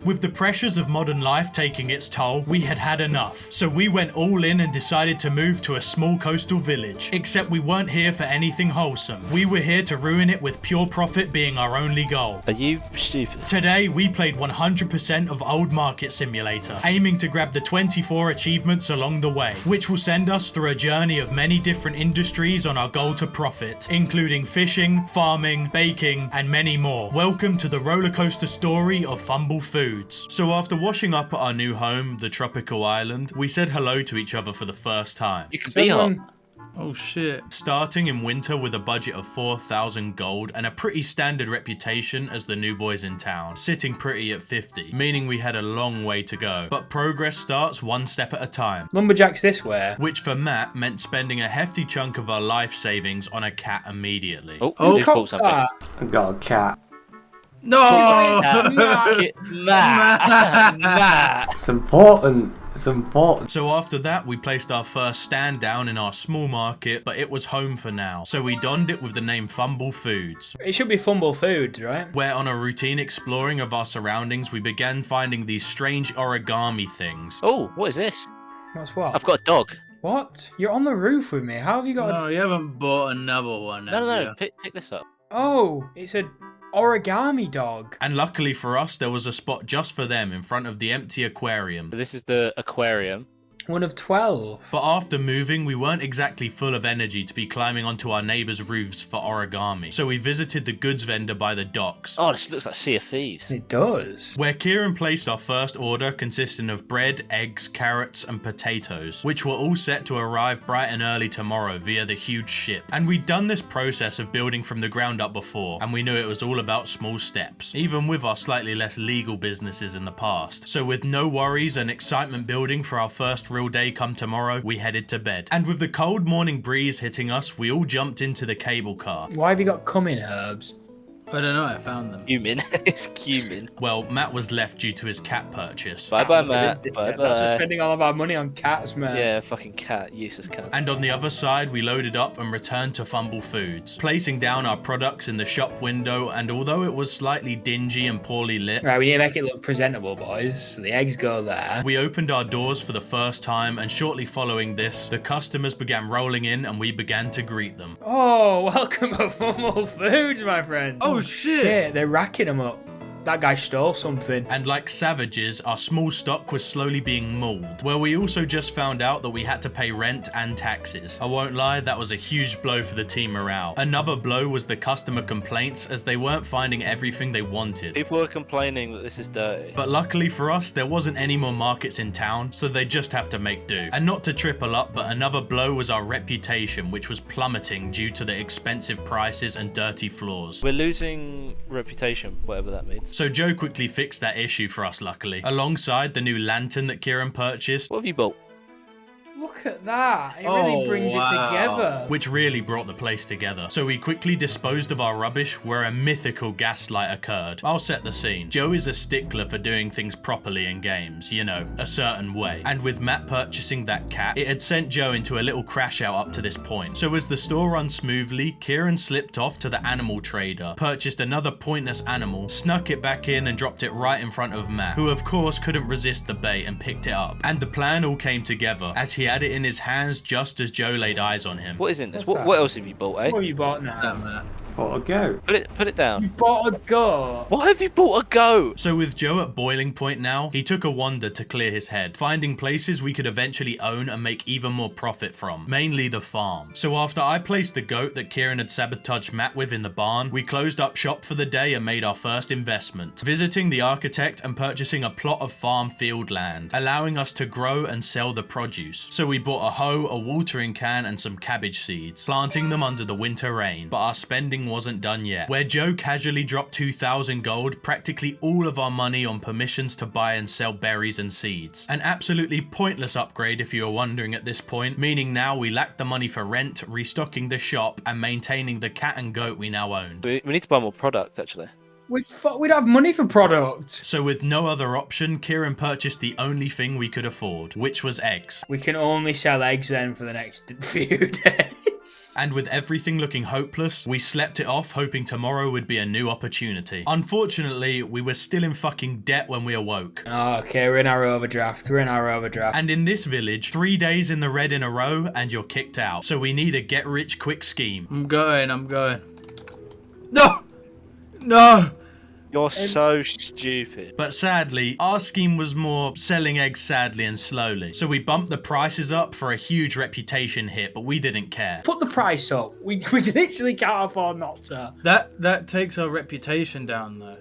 With the pressures of modern life taking its toll, we had had enough. So we went all in and decided to move to a small coastal village. Except we weren't here for anything wholesome. We were here to ruin it with pure profit being our only goal. Are you stupid? Today, we played 100% of Old Market Simulator, aiming to grab the 24 achievements along the way, which will send us through a journey of many different industries on our goal to profit, including fishing, farming, baking, and many more. Welcome to the roller coaster story of Fumble Foods. So after washing up at our new home, the tropical island, we said hello to each other for the first time. You can be hot. Oh shit. Starting in winter with a budget of 4,000 gold and a pretty standard reputation as the new boys in town, sitting pretty at 50, meaning we had a long way to go. But progress starts one step at a time. Lumberjacks this way. Which for Matt meant spending a hefty chunk of our life savings on a cat immediately. Oh, Oh, who's bought something? Ah, I got a cat. No! Matt. It's important. It's important. So after that, we placed our first stand down in our small market, but it was home for now. So we donned it with the name Fumble Foods. it should be Fumble Foods, right? Where on a routine exploring of our surroundings, we began finding these strange origami things. Oh, what is this? What's what? I've got a dog. What? You're on the roof with me. How have you got? No, you haven't bought another one. No, have no, you? no. Pick this up. Oh, it's a origami dog. And luckily for us, there was a spot just for them in front of the empty aquarium. This is the aquarium. One of 12. But after moving, we weren't exactly full of energy to be climbing onto our neighbours' roofs for origami. So we visited the goods vendor by the docks. Oh, this looks like Sea of Thieves. It does. Where Kieran placed our first order consisting of bread, eggs, carrots and potatoes, which were all set to arrive bright and early tomorrow via the huge ship. And we'd done this process of building from the ground up before, and we knew it was all about small steps, even with our slightly less legal businesses in the past. So with no worries and excitement building for our first real day come tomorrow, we headed to bed. And with the cold morning breeze hitting us, we all jumped into the cable car. Why have you got cumin herbs? I don't know, I found them. Cumin. It's cumin. Well, Matt was left due to his cat purchase. Bye-bye, Look at Matt. this dickhead. That's just Bye-bye. spending all of our money on cats, man. Yeah, fucking cat. Useless cat. And on the other side, we loaded up and returned to Fumble Foods, placing down our products in the shop window, and although it was slightly dingy and poorly lit, Right, we need to make it look presentable, boys. So the eggs go there. we opened our doors for the first time, and shortly following this, the customers began rolling in and we began to greet them. Oh, welcome to Fumble Foods, my friend. Oh, shit. They're racking them up. That guy stole something. And like savages, our small stock was slowly being mauled, where we also just found out that we had to pay rent and taxes. I won't lie, that was a huge blow for the team morale. Another blow was the customer complaints, as they weren't finding everything they wanted. People are complaining that this is dirty. But luckily for us, there wasn't any more markets in town, so they just have to make do. And not to triple up, but another blow was our reputation, which was plummeting due to the expensive prices and dirty floors. We're losing reputation, whatever that means. So Joe quickly fixed that issue for us, luckily, alongside the new lantern that Kieran purchased, What have you bought? Look at that. It really Oh, brings wow. it together. which really brought the place together. So we quickly disposed of our rubbish where a mythical gaslight occurred. I'll set the scene. Joe is a stickler for doing things properly in games, you know, a certain way. And with Matt purchasing that cat, it had sent Joe into a little crash out up to this point. So as the store ran smoothly, Kieran slipped off to the animal trader, purchased another pointless animal, snuck it back in and dropped it right in front of Matt, who of course couldn't resist the bait and picked it up. And the plan all came together, as he had it in his hands just as Joe laid eyes on him. What is in this? What's that? What else have you bought, eh? What have you bought now? That, Matt. What a go. Put it down. You bought a goat. Why have you bought a goat? So with Joe at boiling point now, he took a wander to clear his head, finding places we could eventually own and make even more profit from, mainly the farm. So after I placed the goat that Kieran had sabotaged Matt with in the barn, we closed up shop for the day and made our first investment, visiting the architect and purchasing a plot of farm field land, allowing us to grow and sell the produce. So we bought a hoe, a watering can and some cabbage seeds, planting them under the winter rain, but our spending wasn't done yet, where Joe casually dropped 2,000 gold, practically all of our money on permissions to buy and sell berries and seeds. An absolutely pointless upgrade if you are wondering at this point, meaning now we lack the money for rent, restocking the shop and maintaining the cat and goat we now owned. We need to buy more product, actually. We don't have money for product. So with no other option, Kieran purchased the only thing we could afford, which was eggs. We can only sell eggs then for the next few days. Yes. And with everything looking hopeless, we slept it off hoping tomorrow would be a new opportunity. Unfortunately, we were still in fucking debt when we awoke. Okay, we're in our overdraft. And in this village, 3 days in the red in a row and you're kicked out. So we need a get rich quick scheme. I'm going. No! No! You're so stupid. But sadly, our scheme was more selling eggs sadly and slowly. So we bumped the prices up for a huge reputation hit, but we didn't care. Put the price up. We literally can't afford not to. That takes our reputation down, though.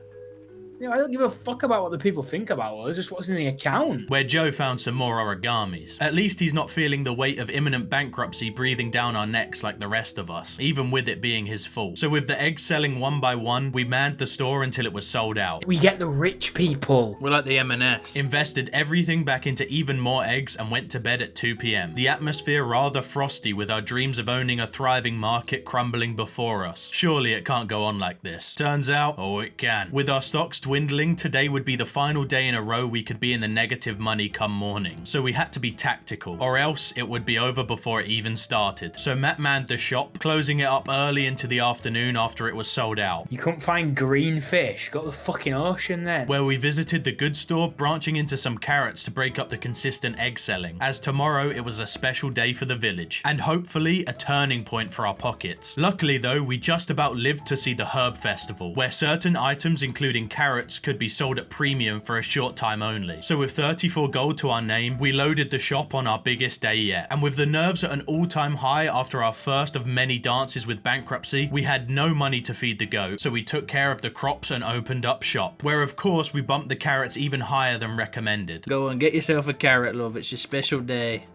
You know, I don't give a fuck about what the people think about us, just what's in the account. Where Joe found some more origamis. At least he's not feeling the weight of imminent bankruptcy breathing down our necks like the rest of us, even with it being his fault. So with the eggs selling one by one, we manned the store until it was sold out. We get the rich people. We're like the M&S. Invested everything back into even more eggs and went to bed at 2 p.m. The atmosphere rather frosty with our dreams of owning a thriving market crumbling before us. Surely it can't go on like this. Turns out, oh it can. With our stocks dwindling, today would be the final day in a row we could be in the negative money come morning. So we had to be tactical, or else it would be over before it even started. So Matt manned the shop, closing it up early into the afternoon after it was sold out. You couldn't find green fish. Go to the fucking ocean then. Where we visited the goods store, branching into some carrots to break up the consistent egg selling, as tomorrow it was a special day for the village, and hopefully a turning point for our pockets. Luckily though, we just about lived to see the Herb Festival, where certain items including carrots could be sold at premium for a short time only. So with 34 gold to our name, we loaded the shop on our biggest day yet. And with the nerves at an all-time high after our first of many dances with bankruptcy, we had no money to feed the goat, so we took care of the crops and opened up shop, where of course we bumped the carrots even higher than recommended. Go and get yourself a carrot, love. It's your special day.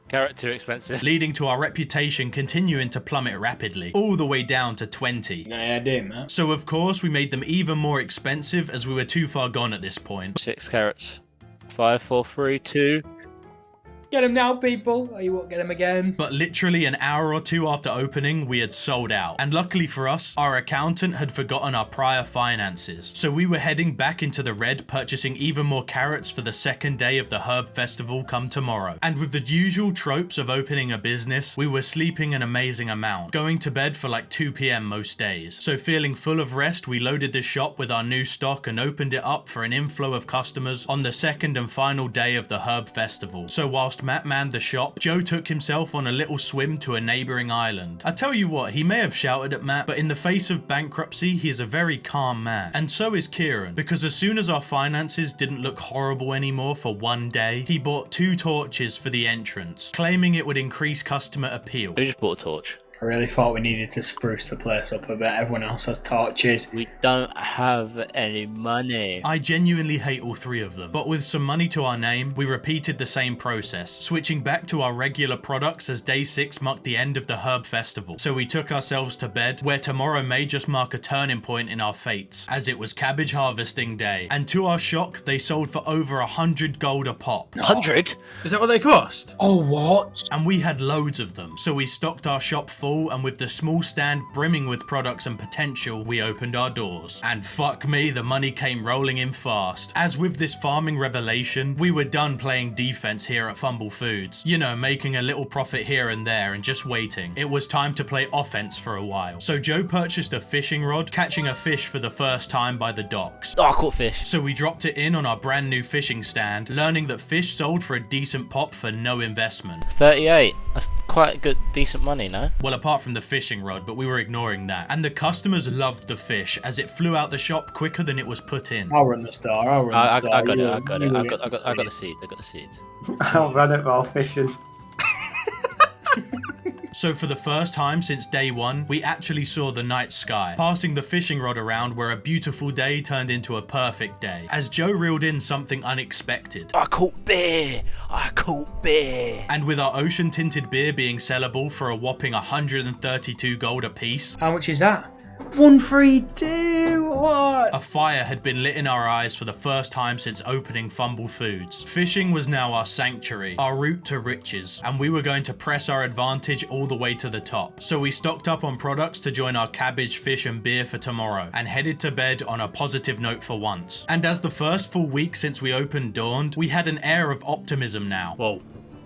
Carrot too expensive. Leading to our reputation continuing to plummet rapidly, all the way down to 20. You're gonna add him, huh? So of course we made them even more expensive as we were too far gone at this point. 6 carrots. 5, 4, 3, 2. Get him now, people, or you won't get him again. But literally an hour or two after opening, we had sold out. And luckily for us, our accountant had forgotten our prior finances. So we were heading back into the red, purchasing even more carrots for the second day of the Herb Festival come tomorrow. And with the usual tropes of opening a business, we were sleeping an amazing amount, going to bed for like 2 p.m. most days. So feeling full of rest, we loaded the shop with our new stock and opened it up for an inflow of customers on the second and final day of the Herb Festival. So whilst Matt manned the shop, Joe took himself on a little swim to a neighbouring island. I tell you what, he may have shouted at Matt, but in the face of bankruptcy, he is a very calm man. And so is Kieran, because as soon as our finances didn't look horrible anymore for one day, he bought 2 torches for the entrance, claiming it would increase customer appeal. Who just bought a torch? I really thought we needed to spruce the place up a bit. Everyone else has torches. We don't have any money. I genuinely hate all 3 of them, but with some money to our name, we repeated the same process, switching back to our regular products as day 6 marked the end of the Herb Festival. So we took ourselves to bed, where tomorrow may just mark a turning point in our fates, as it was cabbage harvesting day. And to our shock, they sold for over 100 gold a pop. 100? Is that what they cost? Oh, what? And we had loads of them, so we stocked our shop full, and with the small stand brimming with products and potential, we opened our doors. And fuck me, the money came rolling in fast. As with this farming revelation, we were done playing defense here at Fumble Foods. You know, making a little profit here and there and just waiting. It was time to play offense for a while. So Joe purchased a fishing rod, catching a fish for the first time by the docks. Oh, I caught fish. So we dropped it in on our brand new fishing stand, learning that fish sold for a decent pop for no investment. 38. That's quite good, decent money, no? Well, apart from the fishing rod, but we were ignoring that. And the customers loved the fish as it flew out the shop quicker than it was put in. I'll run the store. I'll run the store. I got it. I got the seeds. I'll run it while fishing. So for the first time since day 1, we actually saw the night sky, passing the fishing rod around where a beautiful day turned into a perfect day, as Joe reeled in something unexpected. I caught beer. And with our ocean-tinted beer being sellable for a whopping 132 gold apiece. How much is that? 132. What? A fire had been lit in our eyes for the first time since opening Fumble Foods. Fishing was now our sanctuary, our route to riches, and we were going to press our advantage all the way to the top. So we stocked up on products to join our cabbage, fish and beer for tomorrow, and headed to bed on a positive note for once. And as the first full week since we opened dawned, we had an air of optimism now. Whoa.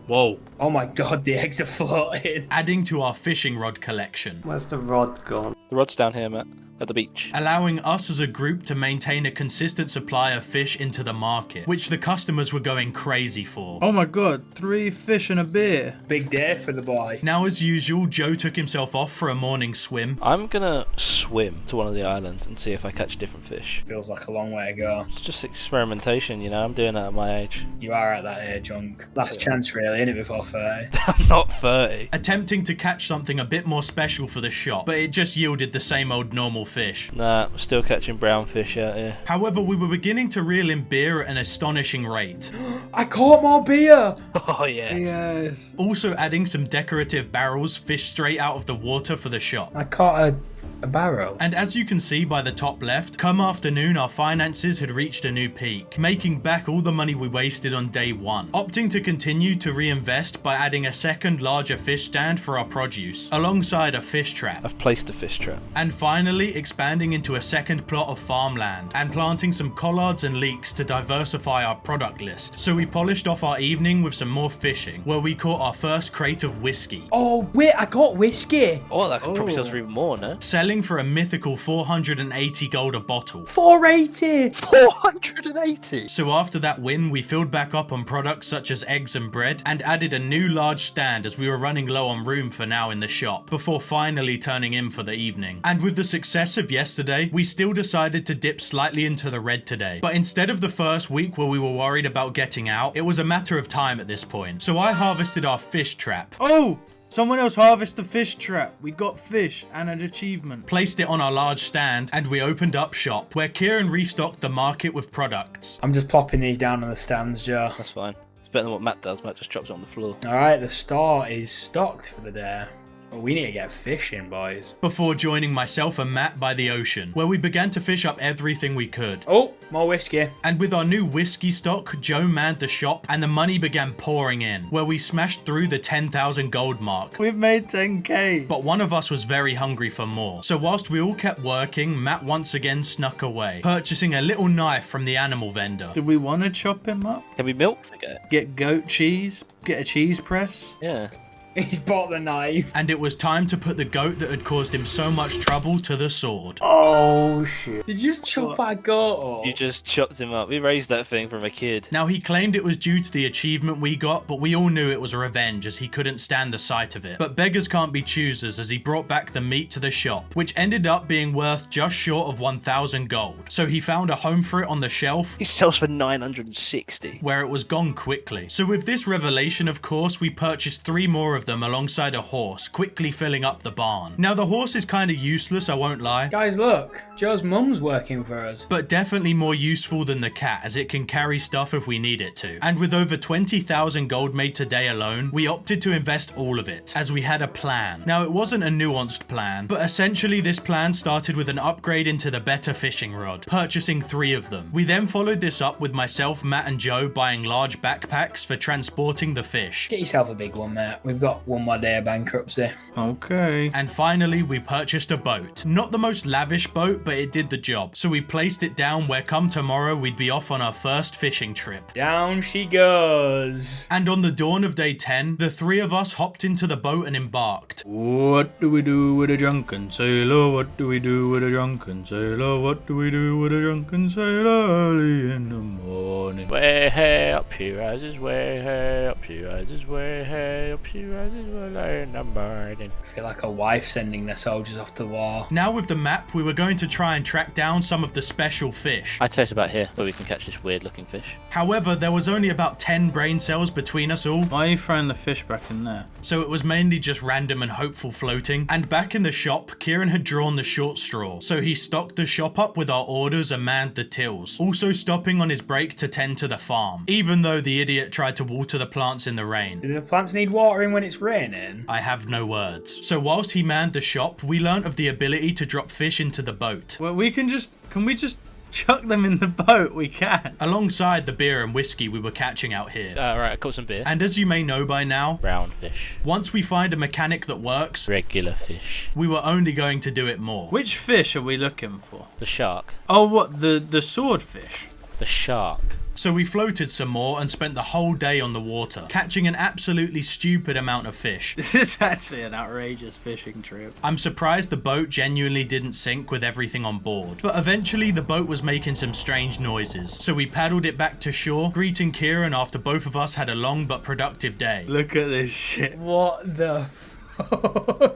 Whoa. Oh my god, the eggs are floating. adding to our fishing rod collection, Where's the rod gone? The rod's down here, Matt. At the beach. allowing us as a group to maintain a consistent supply of fish into the market, which the customers were going crazy for. Oh my god, 3 fish and a beer. Big day for the boy. Now, as usual, Joe took himself off for a morning swim, I'm gonna swim to one of the islands and see if I catch different fish. Feels like a long way to go. It's just experimentation, you know. I'm doing that at my age. You are at that age, Junk. Last chance, really, innit, before 30. I'm not 30. attempting to catch something a bit more special for the shop, but it just yielded the same old normal fish. Nah, I'm still catching brown fish out here. However, we were beginning to reel in beer at an astonishing rate, I caught more beer! Oh, yeah. Yes. also adding some decorative barrels fished straight out of the water for the shop. I caught a barrel. And as you can see by the top left, come afternoon our finances had reached a new peak, making back all the money we wasted on day one, opting to continue to reinvest by adding a second larger fish stand for our produce, alongside a fish trap. I've placed a fish trap. And finally expanding into a second plot of farmland and planting some collards and leeks to diversify our product list. So we polished off our evening with some more fishing, where we caught our first crate of whiskey, Oh, wait, I got whiskey. Oh, that could probably sell for even more, no? selling for a mythical 480 gold a bottle. 480. 480! So after that win, we filled back up on products such as eggs and bread and added a new large stand as we were running low on room for now in the shop, before finally turning in for the evening. And with the success of yesterday, we still decided to dip slightly into the red today. But instead of the first week where we were worried about getting out, it was a matter of time at this point. So I harvested our fish trap, Oh! Someone else harvest the fish trap. We got fish and an achievement. placed it on our large stand, and we opened up shop, where Kieran restocked the market with products. I'm just popping these down on the stands, Joe. That's fine. It's better than what Matt does. Matt just drops it on the floor. Alright, the store is stocked for the day. Well, we need to get fishing, boys. Before joining myself and Matt by the ocean, where we began to fish up everything we could. Oh, more whiskey. And with our new whiskey stock, Joe manned the shop and the money began pouring in, where we smashed through the 10,000 gold mark. We've made 10k. But one of us was very hungry for more. So whilst we all kept working, Matt once again snuck away, purchasing a little knife from the animal vendor. Do we want to chop him up? Can we milk the goat? Get goat cheese? Get a cheese press? Yeah. He's bought the knife. And it was time to put the goat that had caused him so much trouble to the sword. Oh shit. Did you just chop our goat up? You just chopped him up. We raised that thing from a kid. Now, he claimed it was due to the achievement we got, but we all knew it was a revenge as he couldn't stand the sight of it. But beggars can't be choosers as he brought back the meat to the shop, which ended up being worth just short of 1,000 gold. So he found a home for it on the shelf, It sells for 960. where it was gone quickly. So with this revelation, of course, we purchased 3 more of them alongside a horse, quickly filling up the barn. Now, the horse is kind of useless, I won't lie, Guys, look. Joe's mum's working for us. but definitely more useful than the cat as it can carry stuff if we need it to. And with over 20,000 gold made today alone, we opted to invest all of it, as we had a plan. Now, it wasn't a nuanced plan, but essentially this plan started with an upgrade into the better fishing rod, purchasing 3 of them. We then followed this up with myself, Matt and Joe buying large backpacks for transporting the fish. Get yourself a big one, mate. We've got one more day of bankruptcy. Okay. And finally, we purchased a boat. Not the most lavish boat, but it did the job. So we placed it down where come tomorrow we'd be off on our first fishing trip. Down she goes. And on the dawn of day 10, the 3 of us hopped into the boat and embarked. What do we do with a drunken sailor? What do we do with a drunken sailor? What do we do with a drunken sailor early in the morning? Way hey up she rises, way hey up she rises, way hey up she rises, way in the morning. I feel like a wife sending their soldiers off to war. Now with the map, we were going to try and track down some of the special fish. I'd say it's about here where we can catch this weird looking fish. However, there was only about 10 brain cells between us all, Why are you throwing the fish back in there? so it was mainly just random and hopeful floating. And back in the shop, Kieran had drawn the short straw, so he stocked the shop up with our orders and manned the tills, also stopping on his break to tend to the farm, even though the idiot tried to water the plants in the rain. Do the plants need watering when it's raining? I have no words. So whilst he manned the shop, we learnt of the ability to drop fish into the boat, Well, can we just chuck them in the boat? We can. alongside the beer and whiskey we were catching out here. Right, I caught some beer. And as you may know by now, Brown fish. once we find a mechanic that works, Regular fish. we were only going to do it more. Which fish are we looking for? The shark. Oh, what, the swordfish? The shark. So we floated some more and spent the whole day on the water, catching an absolutely stupid amount of fish. This is actually an outrageous fishing trip. I'm surprised the boat genuinely didn't sink with everything on board. But eventually the boat was making some strange noises, so we paddled it back to shore, greeting Kieran after both of us had a long but productive day. Look at this shit. What the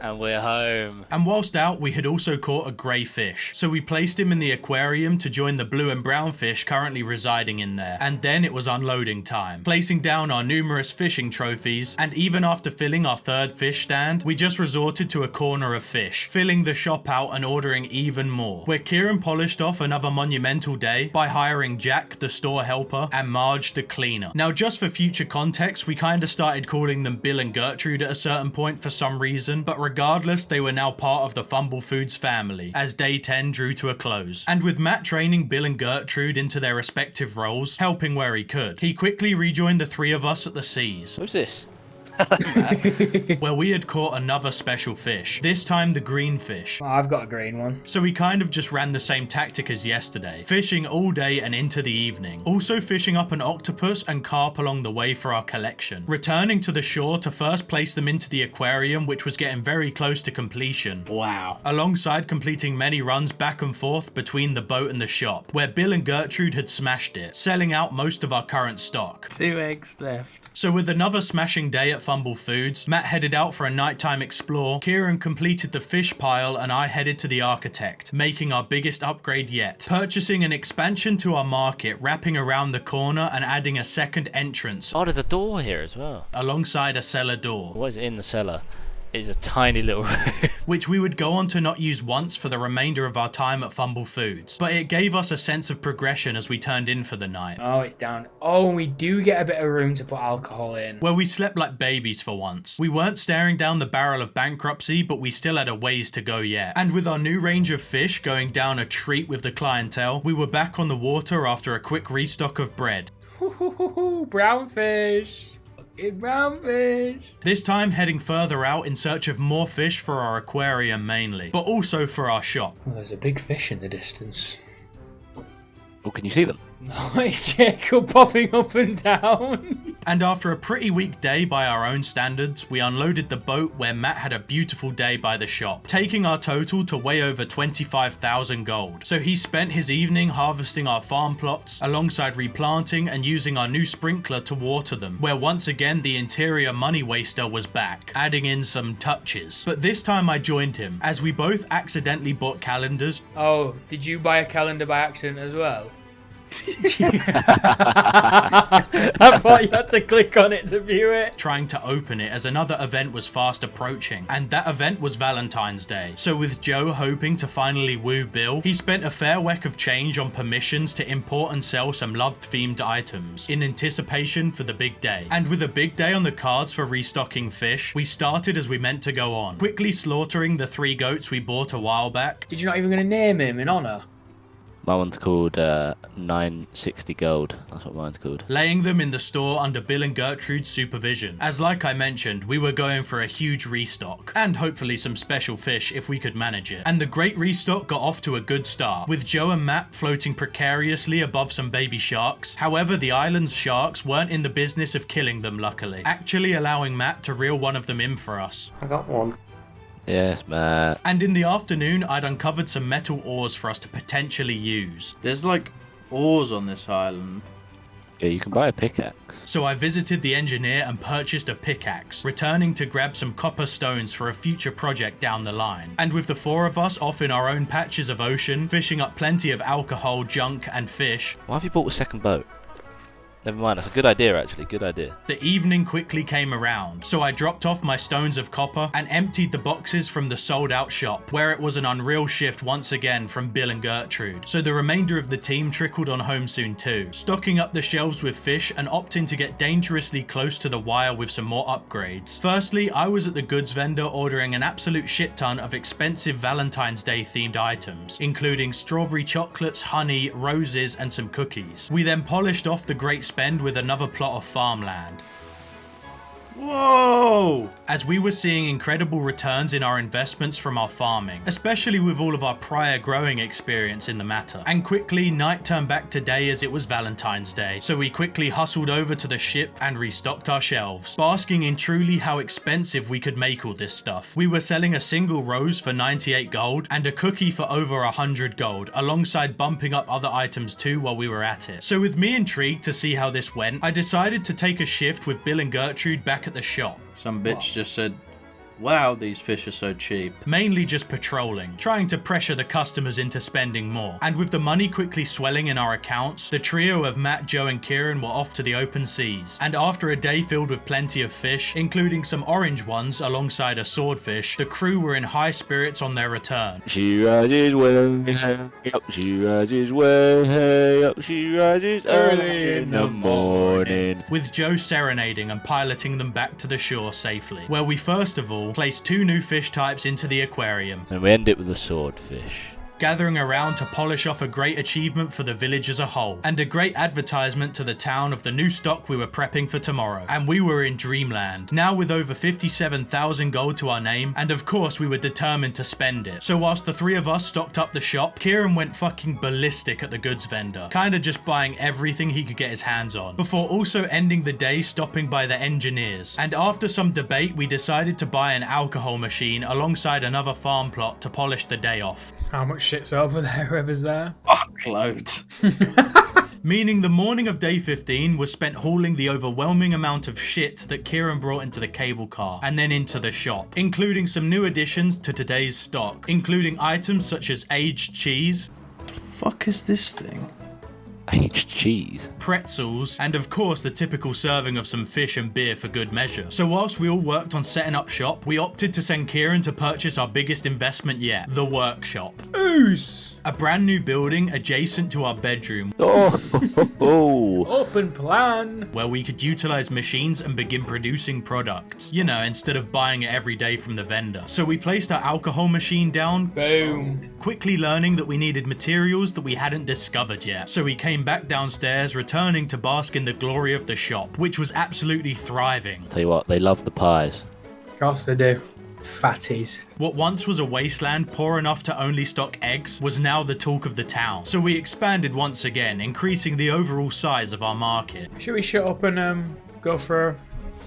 And we're home. And whilst out, we had also caught a grey fish, so we placed him in the aquarium to join the blue and brown fish currently residing in there. And then it was unloading time, placing down our numerous fishing trophies, and even after filling our third fish stand, we just resorted to a corner of fish, filling the shop out and ordering even more, where Kieran polished off another monumental day by hiring Jack, the store helper, and Marge, the cleaner. Now, just for future context, we kinda started calling them Bill and Gertrude at a certain point for some reason, but regardless, they were now part of the Fumble Foods family as day 10 drew to a close. And with Matt training Bill and Gertrude into their respective roles, helping where he could, he quickly rejoined the three of us at the seas. Who's this? Where we had caught another special fish, this time the green fish. I've got a green one. So we kind of just ran the same tactic as yesterday, fishing all day and into the evening. Also fishing up an octopus and carp along the way for our collection. Returning to the shore to first place them into the aquarium, which was getting very close to completion. Wow. Alongside completing many runs back and forth between the boat and the shop, where Bill and Gertrude had smashed it, selling out most of our current stock. 2 eggs left. So with another smashing day at Fumble Foods, Matt headed out for a nighttime explore, Kieran completed the fish pile, and I headed to the architect, making our biggest upgrade yet, purchasing an expansion to our market, wrapping around the corner and adding a second entrance Oh, there's a door here as well. alongside a cellar door, What is in the cellar? It's a tiny little room. which we would go on to not use once for the remainder of our time at Fumble Foods, but it gave us a sense of progression as we turned in for the night. Oh, it's down. Oh, and we do get a bit of room to put alcohol in. Where we slept like babies for once. We weren't staring down the barrel of bankruptcy, but we still had a ways to go yet. And with our new range of fish going down a treat with the clientele, we were back on the water after a quick restock of bread. Brown fish. Fucking brown fish. This time heading further out in search of more fish for our aquarium mainly, but also for our shop. Oh, there's a big fish in the distance. Oh, can you see them? No, it's Jacob popping up and down. And after a pretty weak day by our own standards, we unloaded the boat where Matt had a beautiful day by the shop, taking our total to way over 25,000 gold. So he spent his evening harvesting our farm plots, alongside replanting and using our new sprinkler to water them, where once again the interior money waster was back, adding in some touches. But this time I joined him, as we both accidentally bought calendars. Oh, did you buy a calendar by accident as well? I thought you had to click on it to view it. Trying to open it as another event was fast approaching, and that event was Valentine's Day. So with Joe hoping to finally woo Bill, he spent a fair whack of change on permissions to import and sell some love-themed items in anticipation for the big day. And with a big day on the cards for restocking fish, we started as we meant to go on, quickly slaughtering the 3 goats we bought a while back. Did you not even going to name him in honor? My one's called 960 Gold. That's what mine's called. Laying them in the store under Bill and Gertrude's supervision, as like I mentioned, we were going for a huge restock, and hopefully some special fish if we could manage it. And the great restock got off to a good start, with Joe and Matt floating precariously above some baby sharks. However, the island's sharks weren't in the business of killing them, luckily, actually allowing Matt to reel one of them in for us. I got one. Yes, Matt. And in the afternoon, I'd uncovered some metal ores for us to potentially use. There's like ores on this island. Yeah, you can buy a pickaxe. So I visited the engineer and purchased a pickaxe, returning to grab some copper stones for a future project down the line. And with the 4 of us off in our own patches of ocean, fishing up plenty of alcohol, junk, and fish, Why have you bought a second boat? Never mind, that's a good idea actually, good idea. the evening quickly came around, so I dropped off my stones of copper and emptied the boxes from the sold out shop, where it was an unreal shift once again from Bill and Gertrude. So the remainder of the team trickled on home soon too, stocking up the shelves with fish and opting to get dangerously close to the wire with some more upgrades. Firstly, I was at the goods vendor ordering an absolute shit ton of expensive Valentine's Day themed items, including strawberry chocolates, honey, roses, and some cookies. We then polished off the great spend with another plot of farmland. Whoa! As we were seeing incredible returns in our investments from our farming, especially with all of our prior growing experience in the matter. And quickly, night turned back to day as it was Valentine's Day, so we quickly hustled over to the ship and restocked our shelves, basking in truly how expensive we could make all this stuff. We were selling a single rose for 98 gold and a cookie for over 100 gold, alongside bumping up other items too while we were at it. So with me intrigued to see how this went, I decided to take a shift with Bill and Gertrude back at the shop. Some bitch just said, wow, these fish are so cheap. Mainly just patrolling, trying to pressure the customers into spending more. And with the money quickly swelling in our accounts, the trio of Matt, Joe and Kieran were off to the open seas. And after a day filled with plenty of fish, including some orange ones alongside a swordfish, the crew were in high spirits on their return. She rises way up, she rises way up, she rises early in the morning. With Joe serenading and piloting them back to the shore safely, where we first of all placed 2 new fish types into the aquarium. And we end it with a swordfish. Gathering around to polish off a great achievement for the village as a whole, and a great advertisement to the town of the new stock we were prepping for tomorrow. And we were in dreamland, now with over 57,000 gold to our name, and of course we were determined to spend it. So whilst the 3 of us stocked up the shop, Kieran went fucking ballistic at the goods vendor, kinda just buying everything he could get his hands on, before also ending the day stopping by the engineers. And after some debate, we decided to buy an alcohol machine alongside another farm plot to polish the day off. How much shit's over there, whoever's there? Fuck loads. Meaning the morning of day 15 was spent hauling the overwhelming amount of shit that Kieran brought into the cable car and then into the shop, including some new additions to today's stock, including items such as aged cheese, Fuck is this thing? Aged cheese. pretzels, and of course the typical serving of some fish and beer for good measure. So whilst we all worked on setting up shop, we opted to send Kieran to purchase our biggest investment yet, the workshop. Oos! A brand new building adjacent to our bedroom Oh, Open plan. where we could utilize machines and begin producing products. You know, instead of buying it every day from the vendor. So we placed our alcohol machine down, Boom. quickly learning that we needed materials that we hadn't discovered yet. So we came back downstairs, returning to bask in the glory of the shop, which was absolutely thriving. Tell you what, they love the pies. Of course they do. Fatties. What once was a wasteland poor enough to only stock eggs was now the talk of the town. So we expanded once again, increasing the overall size of our market. Should we shut up and go for a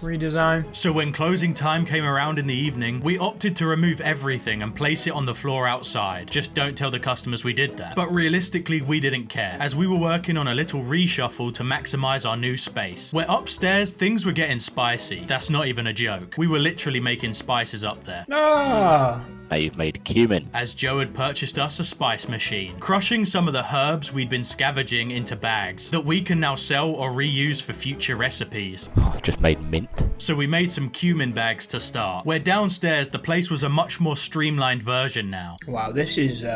redesign? So when closing time came around in the evening, we opted to remove everything and place it on the floor outside. Just don't tell the customers we did that. But realistically, we didn't care, as we were working on a little reshuffle to maximize our new space. Where upstairs, things were getting spicy. That's not even a joke. We were literally making spices up there. Ah. Now you've made cumin. As Joe had purchased us a spice machine, crushing some of the herbs we'd been scavenging into bags that we can now sell or reuse for future recipes. Oh, I've just made mint. So we made some cumin bags to start, where downstairs the place was a much more streamlined version now. Wow, this is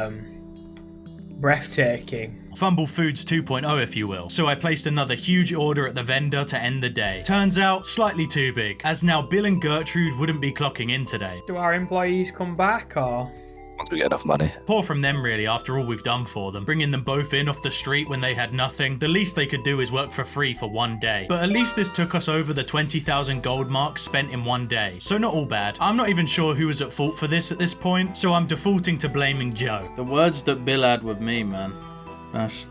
breathtaking. Fumble Foods 2.0 if you will. So I placed another huge order at the vendor to end the day. Turns out, slightly too big, as now Bill and Gertrude wouldn't be clocking in today. Do our employees come back or? Once we get enough money. Poor from them really, after all we've done for them. Bringing them both in off the street when they had nothing. The least they could do is work for free for one day. But at least this took us over the 20,000 gold mark spent in one day. So not all bad. I'm not even sure who was at fault for this at this point, so I'm defaulting to blaming Joe. The words that Bill had with me, man. That's...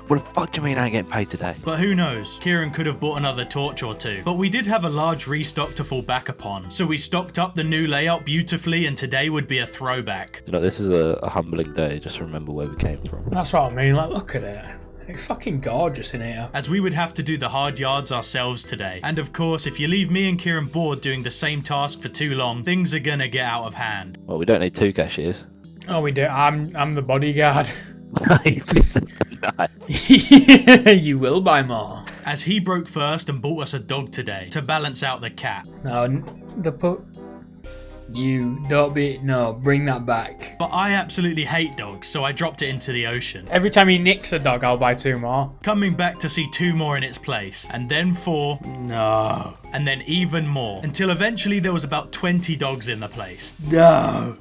What the fuck do you mean I ain't getting paid today? But who knows, Kieran could have bought another torch or two. But we did have a large restock to fall back upon, so we stocked up the new layout beautifully and today would be a throwback. You know, this is a humbling day. Just remember where we came from. That's what I mean. Like, look at it. It's fucking gorgeous in here. As we would have to do the hard yards ourselves today. And of course, if you leave me and Kieran bored doing the same task for too long, things are gonna get out of hand. Well, we don't need 2 cashiers. Oh, we do. I'm the bodyguard. Please. You will buy more. As he broke first and bought us a dog today to balance out the cat. No, you don't be. No, bring that back. But I absolutely hate dogs, so I dropped it into the ocean. Every time he nicks a dog, I'll buy 2 more. Coming back to see 2 more in its place, and then 4, No. and then even more, until eventually there was about 20 dogs in the place. No.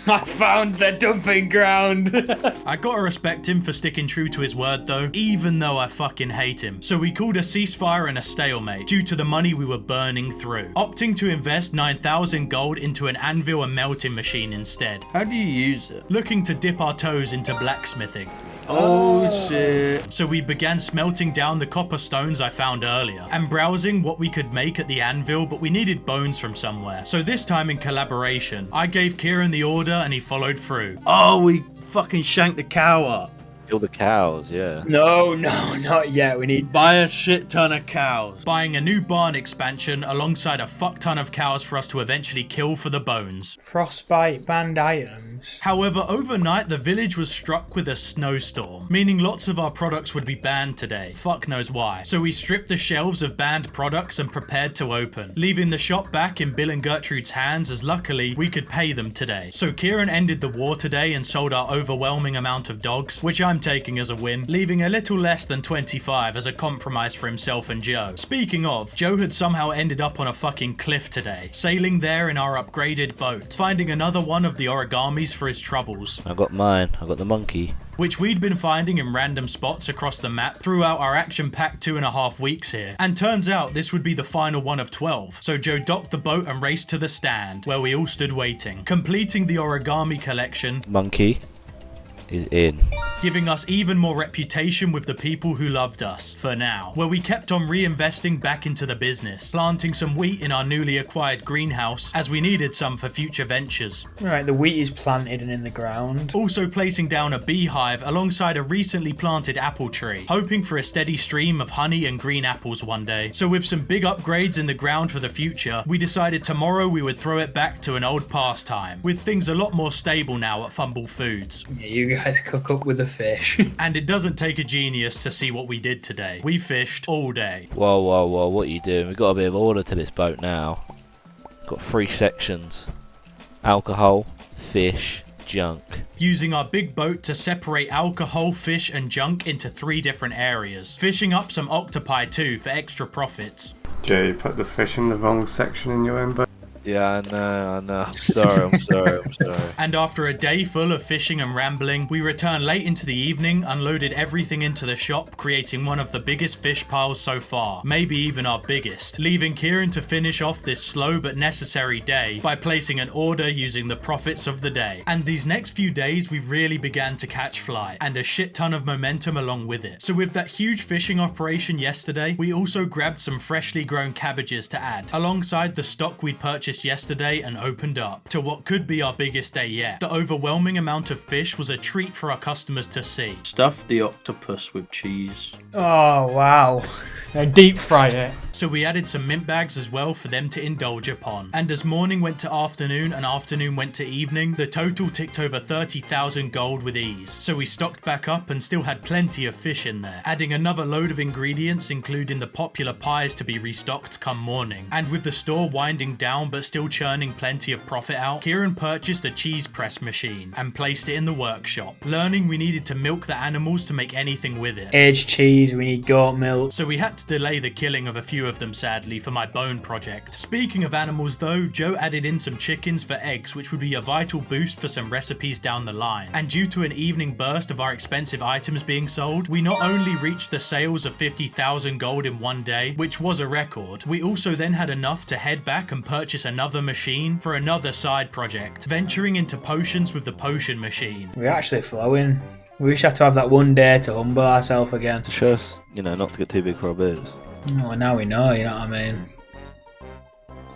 I found the dumping ground. I gotta respect him for sticking true to his word though, even though I fucking hate him. So we called a ceasefire and a stalemate due to the money we were burning through, opting to invest 9,000 gold into an anvil and melting machine instead. How do you use it? Looking to dip our toes into blacksmithing. Oh shit. So we began smelting down the copper stones I found earlier and browsing what we could make at the anvil, but we needed bones from somewhere. So this time in collaboration, I gave Kieran the order and he followed through. Oh, we fucking shanked the cow up. Kill the cows, yeah. No, not yet. We need to... Buy a shit ton of cows. Buying a new barn expansion alongside a fuck ton of cows for us to eventually kill for the bones. Frostbite banned items. However, overnight the village was struck with a snowstorm, meaning lots of our products would be banned today. Fuck knows why. So we stripped the shelves of banned products and prepared to open, leaving the shop back in Bill and Gertrude's hands as luckily we could pay them today. So Kieran ended the war today and sold our overwhelming amount of dogs, which I'm taking as a win, leaving a little less than 25 as a compromise for himself and Joe. Speaking of, Joe had somehow ended up on a fucking cliff today, sailing there in our upgraded boat, finding another one of the origamis for his troubles. I got mine. I got the monkey. Which we'd been finding in random spots across the map throughout our action-packed 2.5 weeks here. And turns out this would be the final one of 12. So Joe docked the boat and raced to the stand, where we all stood waiting, completing the origami collection. Monkey is in. Giving us even more reputation with the people who loved us, for now, where we kept on reinvesting back into the business, planting some wheat in our newly acquired greenhouse as we needed some for future ventures. Right, the wheat is planted and in the ground. Also placing down a beehive alongside a recently planted apple tree, hoping for a steady stream of honey and green apples one day. So with some big upgrades in the ground for the future, we decided tomorrow we would throw it back to an old pastime, with things a lot more stable now at Fumble Foods. Yeah, you guys cook up with the fish. And it doesn't take a genius to see what we did today. We fished all day. Whoa, whoa, whoa, what are you doing? We've got a bit of order to this boat now. Got 3 sections. Alcohol, fish, junk. Using our big boat to separate alcohol, fish and junk into 3 different areas. Fishing up some octopi too for extra profits. Jay, you put the fish in the wrong section in your own boat. Yeah, I know. I'm sorry. And after a day full of fishing and rambling, we returned late into the evening, unloaded everything into the shop, creating one of the biggest fish piles so far, maybe even our biggest, leaving Kieran to finish off this slow but necessary day by placing an order using the profits of the day. And these next few days we really began to catch fly, and a shit ton of momentum along with it. So with that huge fishing operation yesterday, we also grabbed some freshly grown cabbages to add, alongside the stock we'd purchased yesterday and opened up to what could be our biggest day yet. The overwhelming amount of fish was a treat for our customers to see. Stuff the octopus with cheese. Oh, wow. And deep fry it. So we added some mint bags as well for them to indulge upon. And as morning went to afternoon and afternoon went to evening, the total ticked over 30,000 gold with ease. So we stocked back up and still had plenty of fish in there, adding another load of ingredients including the popular pies to be restocked come morning. And with the store winding down but still churning plenty of profit out, Kieran purchased a cheese press machine and placed it in the workshop, learning we needed to milk the animals to make anything with it. Aged cheese, we need goat milk. So we had to delay the killing of a few of them sadly for my bone project. Speaking of animals though, Joe added in some chickens for eggs, which would be a vital boost for some recipes down the line. And due to an evening burst of our expensive items being sold, we not only reached the sales of 50,000 gold in one day, which was a record, we also then had enough to head back and purchase another machine for another side project, venturing into potions with the potion machine. We're actually flowing. We wish I had to have that one day to humble ourselves again. To show us, not to get too big for our boobs. Oh, now we know, you know what I mean?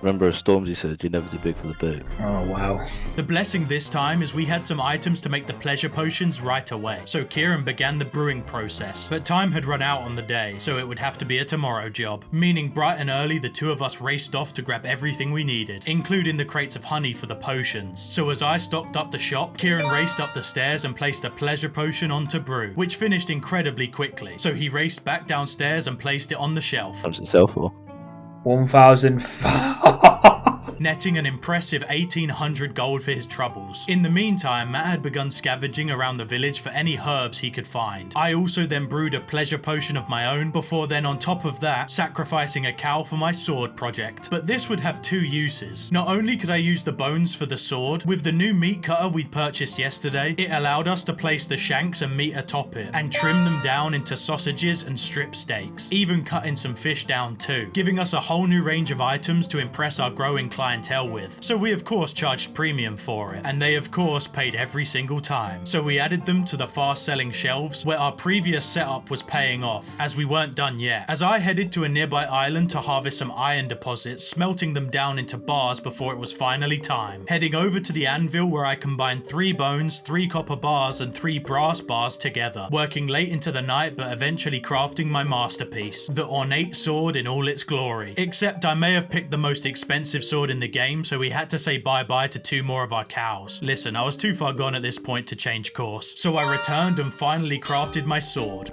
Remember, as Stormzy said, you're never too big for the boot. Oh, wow. The blessing this time is we had some items to make the pleasure potions right away, so Kieran began the brewing process. But time had run out on the day, so it would have to be a tomorrow job. Meaning bright and early, the two of us raced off to grab everything we needed, including the crates of honey for the potions. So as I stocked up the shop, Kieran raced up the stairs and placed a pleasure potion onto brew, which finished incredibly quickly. So he raced back downstairs and placed it on the shelf. How much does it sell for? 1,000. netting an impressive 1800 gold for his troubles. In the meantime, Matt had begun scavenging around the village for any herbs he could find. I also then brewed a pleasure potion of my own, before then on top of that, sacrificing a cow for my sword project. But this would have two uses. Not only could I use the bones for the sword, with the new meat cutter we'd purchased yesterday, it allowed us to place the shanks and meat atop it, and trim them down into sausages and strip steaks, even cutting some fish down too, giving us a whole new range of items to impress our growing clientele with. So we of course charged premium for it, and they of course paid every single time. So we added them to the fast selling shelves where our previous setup was paying off, as we weren't done yet. As I headed to a nearby island to harvest some iron deposits, smelting them down into bars before it was finally time. Heading over to the anvil where I combined 3 bones, 3 copper bars and 3 brass bars together, working late into the night but eventually crafting my masterpiece, the ornate sword in all its glory. Except I may have picked the most expensive sword in the game, so we had to say bye-bye to 2 more of our cows. Listen, I was too far gone at this point to change course, so I returned and finally crafted my sword.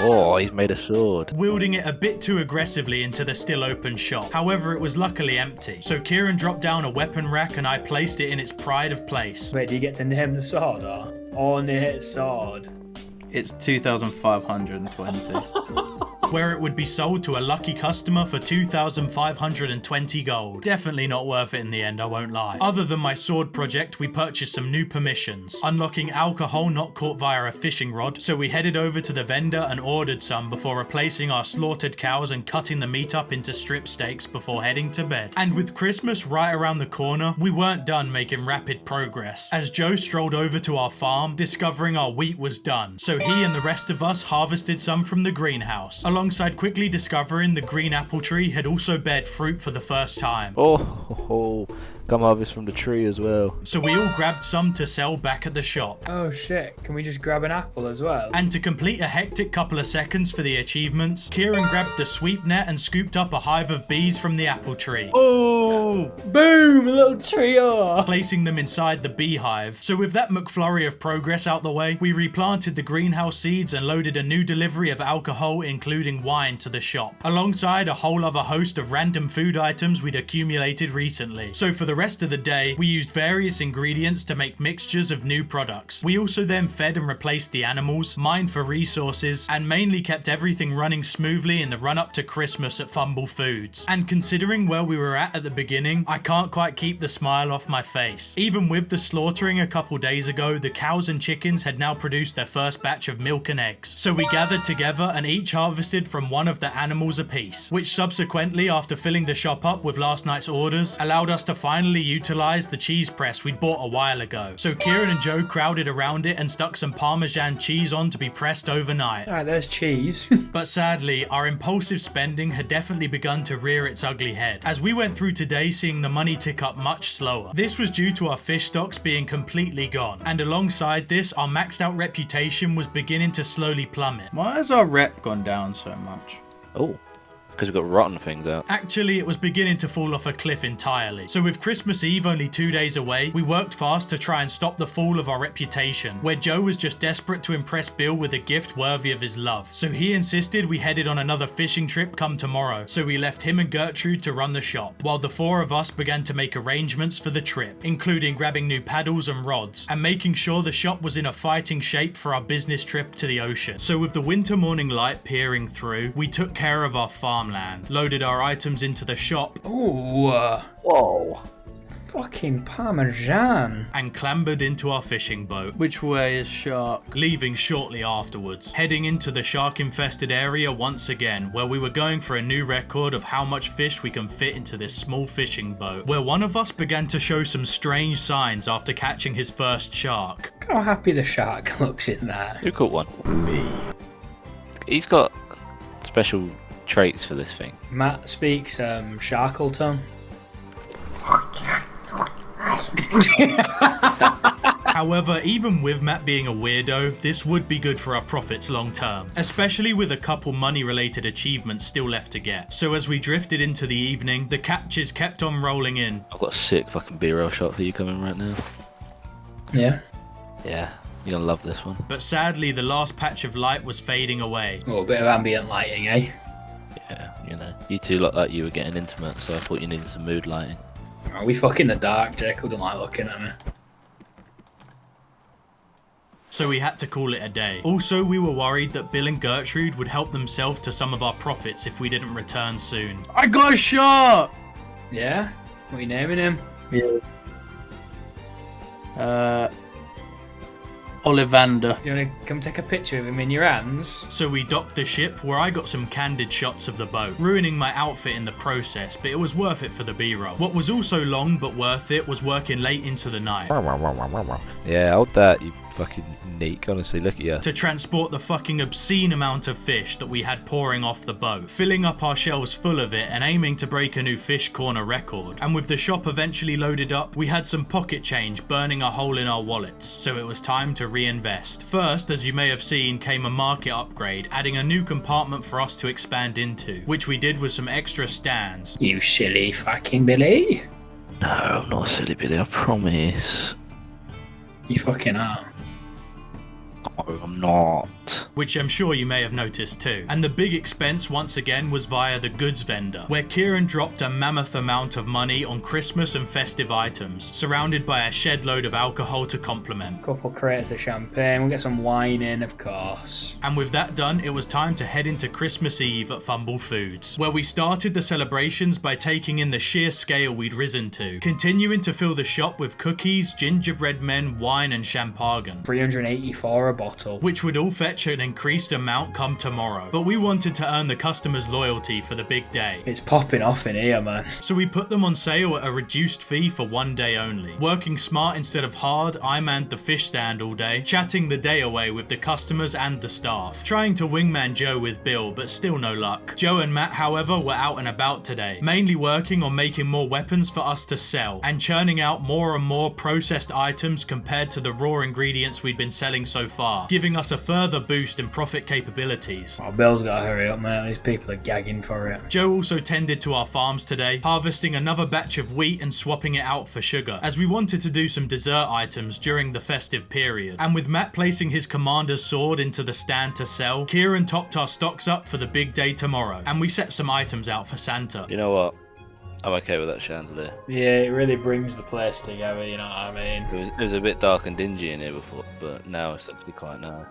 Oh, he's made a sword. Wielding it a bit too aggressively into the still open shop. However, it was luckily empty, so Kieran dropped down a weapon rack and I placed it in its pride of place. Wait, do you get to name the sword or? Ornate sword. It's 2,520. Where it would be sold to a lucky customer for 2,520 gold. Definitely not worth it in the end, I won't lie. Other than my sword project, we purchased some new permissions, unlocking alcohol not caught via a fishing rod, so we headed over to the vendor and ordered some before replacing our slaughtered cows and cutting the meat up into strip steaks before heading to bed. And with Christmas right around the corner, we weren't done making rapid progress, as Joe strolled over to our farm, discovering our wheat was done, so he and the rest of us harvested some from the greenhouse, alongside quickly discovering the green apple tree had also bared fruit for the first time. Oh, come harvest from the tree as well. So we all grabbed some to sell back at the shop. Oh shit, can we just grab an apple as well? And to complete a hectic couple of seconds for the achievements, Kieran grabbed the sweep net and scooped up a hive of bees from the apple tree. Oh, boom, a little trio. Placing them inside the beehive. So with that McFlurry of progress out the way, we replanted the greenhouse seeds and loaded a new delivery of alcohol, including wine, to the shop, alongside a whole other host of random food items we'd accumulated recently. So for the rest of the day, we used various ingredients to make mixtures of new products. We also then fed and replaced the animals, mined for resources, and mainly kept everything running smoothly in the run-up to Christmas at Fumble Foods. And considering where we were at the beginning, I can't quite keep the smile off my face. Even with the slaughtering a couple days ago, the cows and chickens had now produced their first batch of milk and eggs. So we gathered together and each harvested from one of the animals apiece, which subsequently, after filling the shop up with last night's orders, allowed us to finally utilize the cheese press we'd bought a while ago. So Kieran and Joe crowded around it and stuck some Parmesan cheese on to be pressed overnight. Alright, there's cheese. But sadly, our impulsive spending had definitely begun to rear its ugly head, as we went through today seeing the money tick up much slower. This was due to our fish stocks being completely gone, and alongside this, our maxed out reputation was beginning to slowly plummet. Why has our rep gone down so much? Oh, because we've got rotten things out. Actually, it was beginning to fall off a cliff entirely. So with Christmas Eve only 2 days away, we worked fast to try and stop the fall of our reputation, where Joe was just desperate to impress Bill with a gift worthy of his love. So he insisted we headed on another fishing trip come tomorrow, so we left him and Gertrude to run the shop, while the 4 of us began to make arrangements for the trip, including grabbing new paddles and rods, and making sure the shop was in a fighting shape for our business trip to the ocean. So with the winter morning light peering through, we took care of our farmland, loaded our items into the shop, Ooh, Whoa. fucking Parmesan. and clambered into our fishing boat, Which way is shark? leaving shortly afterwards, heading into the shark-infested area once again, where we were going for a new record of how much fish we can fit into this small fishing boat, where one of us began to show some strange signs after catching his first shark. Look how happy the shark looks in that. Who caught one? Me. He's got special traits for this thing. Matt speaks Sharkle tongue. However, even with Matt being a weirdo, this would be good for our profits long term, especially with a couple money-related achievements still left to get. So as we drifted into the evening, the captures kept on rolling in. I've got a sick fucking B-roll shot for you coming right now. Yeah. Yeah, you're gonna love this one. But sadly, the last patch of light was fading away. Oh, a bit of ambient lighting, eh? Yeah, you know. You two looked like you were getting intimate, so I thought you needed some mood lighting. Oh, we fuck in the dark. Jacob don't like looking at me. So we had to call it a day. Also, we were worried that Bill and Gertrude would help themselves to some of our profits if we didn't return soon. I got a shot! Yeah? What are you naming him? Ollivander. Do you want to come take a picture of him in your hands? So we docked the ship where I got some candid shots of the boat, ruining my outfit in the process, but it was worth it for the B-roll. What was also long but worth it was working late into the night. Yeah, hold that, you fucking neek. Honestly, look at you. To transport the fucking obscene amount of fish that we had pouring off the boat, filling up our shelves full of it and aiming to break a new fish corner record. And with the shop eventually loaded up, we had some pocket change burning a hole in our wallets, so it was time to reinvest. First, as you may have seen, came a market upgrade, adding a new compartment for us to expand into, which we did with some extra stands. You silly fucking Billy. No, I'm not silly Billy, I promise. You fucking are. No, I'm not. Which I'm sure you may have noticed too. And the big expense once again was via the goods vendor, where Kieran dropped a mammoth amount of money on Christmas and festive items, surrounded by a shed load of alcohol to complement. Couple crates of champagne, we'll get some wine in, of course. And with that done, it was time to head into Christmas Eve at Fumble Foods, where we started the celebrations by taking in the sheer scale we'd risen to, continuing to fill the shop with cookies, gingerbread men, wine and champagne. 384 a bottle. Which would all fetch an increased amount come tomorrow. But we wanted to earn the customers' loyalty for the big day. It's popping off in here, man. So we put them on sale at a reduced fee for one day only. Working smart instead of hard, I manned the fish stand all day, chatting the day away with the customers and the staff. Trying to wingman Joe with Bill, but still no luck. Joe and Matt, however, were out and about today, mainly working on making more weapons for us to sell, and churning out more and more processed items compared to the raw ingredients we'd been selling so far, giving us a further boost in profit capabilities. Oh, Bill's gotta hurry up, man. These people are gagging for it. Joe also tended to our farms today, harvesting another batch of wheat and swapping it out for sugar, as we wanted to do some dessert items during the festive period. And with Matt placing his commander's sword into the stand to sell, Kieran topped our stocks up for the big day tomorrow, and we set some items out for Santa. You know what? I'm okay with that chandelier. Yeah, it really brings the place together, you know what I mean? It was a bit dark and dingy in here before, but now it's actually quite nice.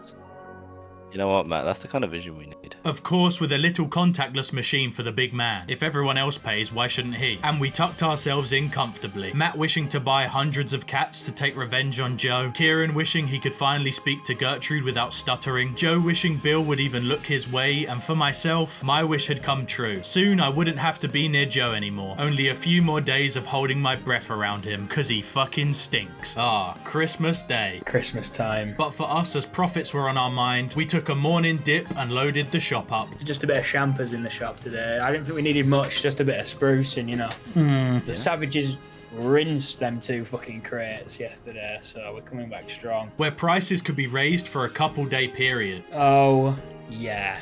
You know what, Matt? That's the kind of vision we need. Of course, with a little contactless machine for the big man. If everyone else pays, why shouldn't he? And we tucked ourselves in comfortably. Matt wishing to buy hundreds of cats to take revenge on Joe. Kieran wishing he could finally speak to Gertrude without stuttering. Joe wishing Bill would even look his way. And for myself, my wish had come true. Soon I wouldn't have to be near Joe anymore. Only a few more days of holding my breath around him, cause he fucking stinks. Ah, Christmas Day. Christmas time. But for us, as profits were on our mind, we took a morning dip and loaded the shop up. Just a bit of champers in the shop today. I didn't think we needed much, just a bit of sprucing, you know. The savages rinsed them 2 fucking crates yesterday, so we're coming back strong. Where prices could be raised for a couple day period. Oh, yeah.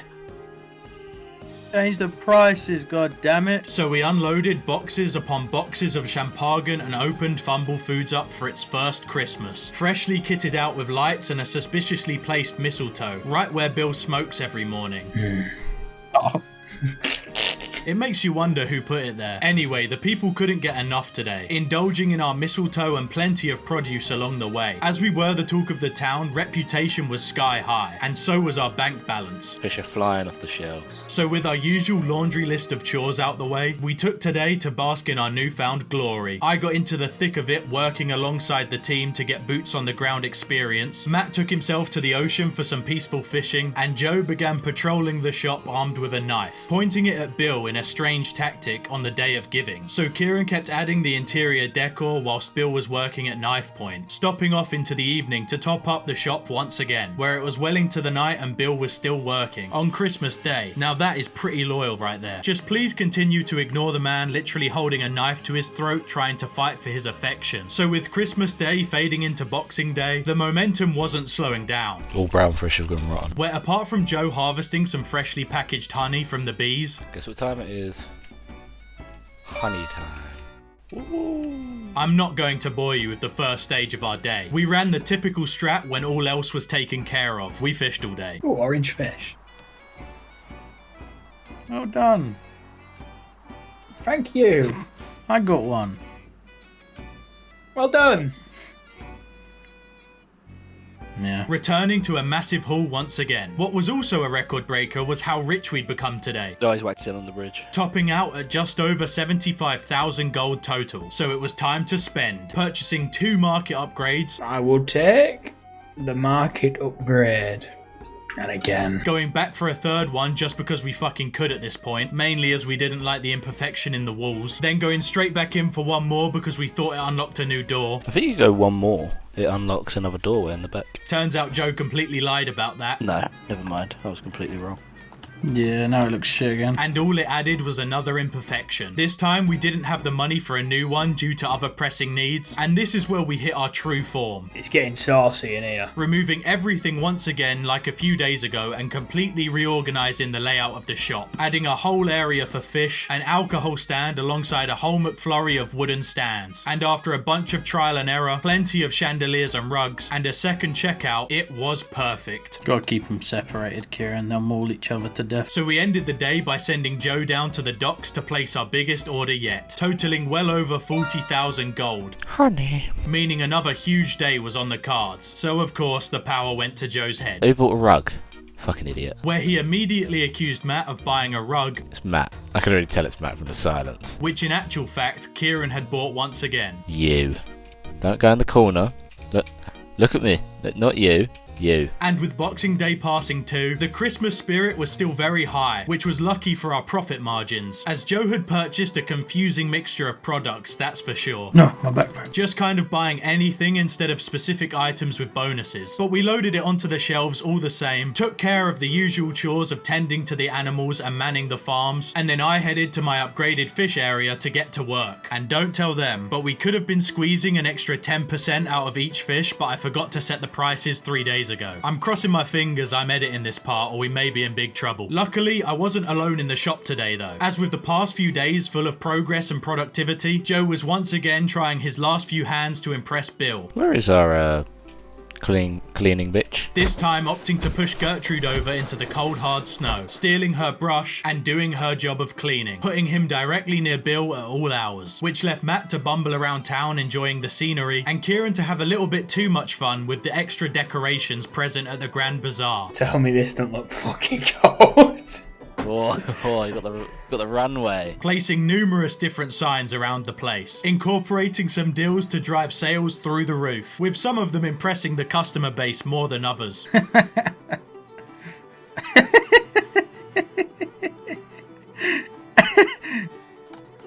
Change the prices, god damn it. So we unloaded boxes upon boxes of champagne and opened Fumble Foods up for its first Christmas. Freshly kitted out with lights and a suspiciously placed mistletoe, right where Bill smokes every morning. Oh. It makes you wonder who put it there. Anyway, the people couldn't get enough today, indulging in our mistletoe and plenty of produce along the way. As we were the talk of the town, reputation was sky high, and so was our bank balance. Fish are flying off the shelves. So with our usual laundry list of chores out the way, we took today to bask in our newfound glory. I got into the thick of it working alongside the team to get boots on the ground experience. Matt took himself to the ocean for some peaceful fishing, and Joe began patrolling the shop armed with a knife, pointing it at Bill in a strange tactic on the day of giving. So Kieran kept adding the interior decor whilst Bill was working at knife point, stopping off into the evening to top up the shop once again, where it was well into the night and Bill was still working on Christmas Day. Now that is pretty loyal right there. Just please continue to ignore the man literally holding a knife to his throat trying to fight for his affection. So with Christmas Day fading into Boxing Day, the momentum wasn't slowing down. All brown fish have gone rotten. Where apart from Joe harvesting some freshly packaged honey from the bees, Guess what time it is? Honey time. I'm not going to bore you with the first stage of our day. We ran the typical strat when all else was taken care of. We fished all day. Oh, orange fish. Well done. Thank you. I got one. Well done. Yeah. Returning to a massive haul once again. What was also a record breaker was how rich we'd become today. Oh, he's waxing on the bridge. Topping out at just over 75,000 gold total. So it was time to spend. Purchasing 2 market upgrades. I will take the market upgrade. And again. Going back for a 3rd one just because we fucking could at this point. Mainly as we didn't like the imperfection in the walls. Then going straight back in for 1 more because we thought it unlocked a new door. I think you go 1 more. It unlocks another doorway in the back. Turns out Joe completely lied about that. No, never mind. I was completely wrong. Yeah, now it looks shit again. And all it added was another imperfection. This time we didn't have the money for a new one due to other pressing needs, and this is where we hit our true form. It's getting saucy in here. Removing everything once again like a few days ago and completely reorganising the layout of the shop. Adding a whole area for fish, an alcohol stand alongside a whole McFlurry of wooden stands. And after a bunch of trial and error, plenty of chandeliers and rugs, and a second checkout, it was perfect. Gotta keep them separated, Kieran. They'll maul each other to death. So we ended the day by sending Joe down to the docks to place our biggest order yet, totaling well over 40,000 gold. Honey. Meaning another huge day was on the cards. So of course the power went to Joe's head. Who bought a rug? Fucking idiot. Where he immediately accused Matt of buying a rug, It's Matt. I can already tell it's Matt from the silence. which in actual fact Kieran had bought once again. You. Don't go in the corner. Look at me. Not you. You. And with Boxing Day passing too, the Christmas spirit was still very high, which was lucky for our profit margins, as Joe had purchased a confusing mixture of products, that's for sure. No, my backpack. Just kind of buying anything instead of specific items with bonuses. But we loaded it onto the shelves all the same, took care of the usual chores of tending to the animals and manning the farms, and then I headed to my upgraded fish area to get to work. And don't tell them, but we could have been squeezing an extra 10% out of each fish, but I forgot to set the prices 3 days ago. I'm crossing my fingers I'm editing this part or we may be in big trouble. Luckily, I wasn't alone in the shop today though. As with the past few days full of progress and productivity, Joe was once again trying his last few hands to impress Bill. Where is our cleaning bitch? This time opting to push Gertrude over into the cold hard snow, stealing her brush and doing her job of cleaning, putting him directly near Bill at all hours, which left Matt to bumble around town enjoying the scenery and Kieran to have a little bit too much fun with the extra decorations present at the Grand Bazaar. Tell me this don't look fucking cold. Oh, you got the runway. Placing numerous different signs around the place, incorporating some deals to drive sales through the roof, with some of them impressing the customer base more than others.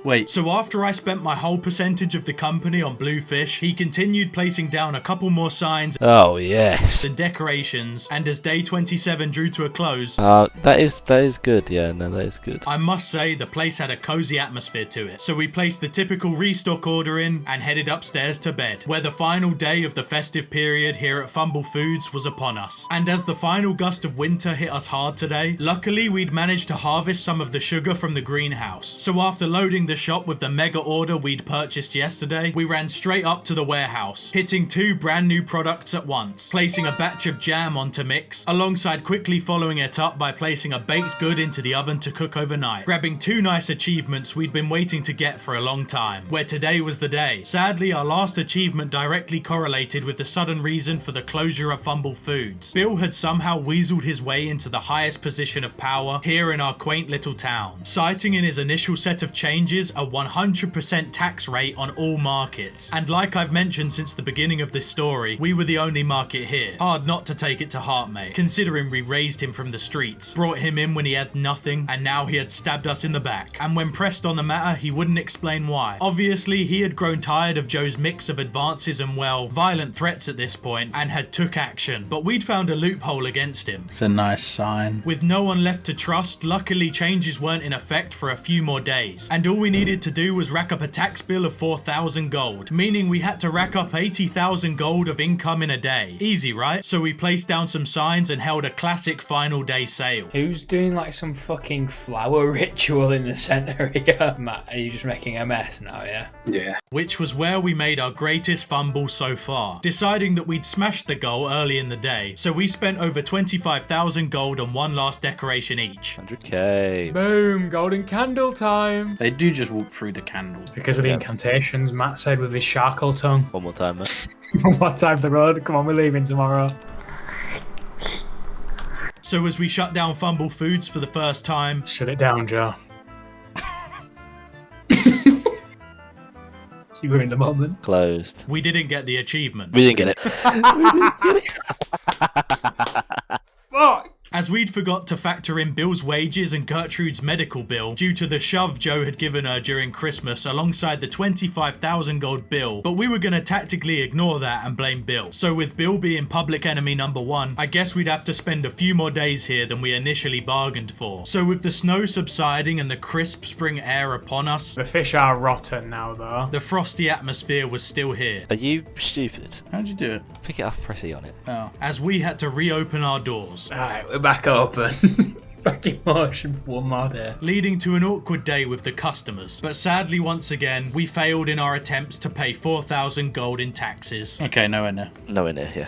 Wait. So after I spent my whole percentage of the company on blue fish, he continued placing down a couple more signs Oh yes. and decorations, and as day 27 drew to a close, That is good. Yeah, no, that is good. I must say the place had a cozy atmosphere to it. So we placed the typical restock order in and headed upstairs to bed, where the final day of the festive period here at Fumble Foods was upon us. And as the final gust of winter hit us hard today, luckily we'd managed to harvest some of the sugar from the greenhouse. So after loading the shop with the mega order we'd purchased yesterday, we ran straight up to the warehouse, hitting 2 brand new products at once, placing a batch of jam onto mix, alongside quickly following it up by placing a baked good into the oven to cook overnight, grabbing 2 nice achievements we'd been waiting to get for a long time, where today was the day. Sadly, our last achievement directly correlated with the sudden reason for the closure of Fumble Foods. Bill had somehow weaseled his way into the highest position of power here in our quaint little town, citing in his initial set of changes a 100% tax rate on all markets. And like I've mentioned since the beginning of this story, we were the only market here. Hard not to take it to heart, mate, considering we raised him from the streets, brought him in when he had nothing, and now he had stabbed us in the back. And when pressed on the matter, he wouldn't explain why. Obviously, he had grown tired of Joe's mix of advances and, well, violent threats at this point, and had took action. But we'd found a loophole against him. It's a nice sign. With no one left to trust, luckily changes weren't in effect for a few more days, and all we needed to do was rack up a tax bill of 4,000 gold, meaning we had to rack up 80,000 gold of income in a day. Easy, right? So we placed down some signs and held a classic final day sale. Who's doing like some fucking flower ritual in the centre here? Matt, are you just making a mess now, yeah? Yeah. Which was where we made our greatest fumble so far, deciding that we'd smashed the goal early in the day, so we spent over 25,000 gold on one last decoration each. 100k. Boom, golden candle time. They do just walked through the candles. Because of the Yeah. incantations, Matt said with his charcoal tongue. One more time, mate. What time's the road? Come on, we're leaving tomorrow. So as we shut down Fumble Foods for the first time, Shut it down, Joe. You were in the moment. Closed. we didn't get the achievement. We didn't get it. Fuck! As we'd forgot to factor in Bill's wages and Gertrude's medical bill due to the shove Joe had given her during Christmas alongside the 25,000 gold bill, but we were going to tactically ignore that and blame Bill. So with Bill being public enemy number 1, I guess we'd have to spend a few more days here than we initially bargained for. So with the snow subsiding and the crisp spring air upon us, The fish are rotten now, though. the frosty atmosphere was still here. Are you stupid? How'd you do it? Pick it up, press E on it. Oh. As we had to reopen our doors, Alright, we're back open. Back in motion for one more day. leading to an awkward day with the customers. But sadly, once again, we failed in our attempts to pay 4,000 gold in taxes, Okay, nowhere near. No in there, yeah.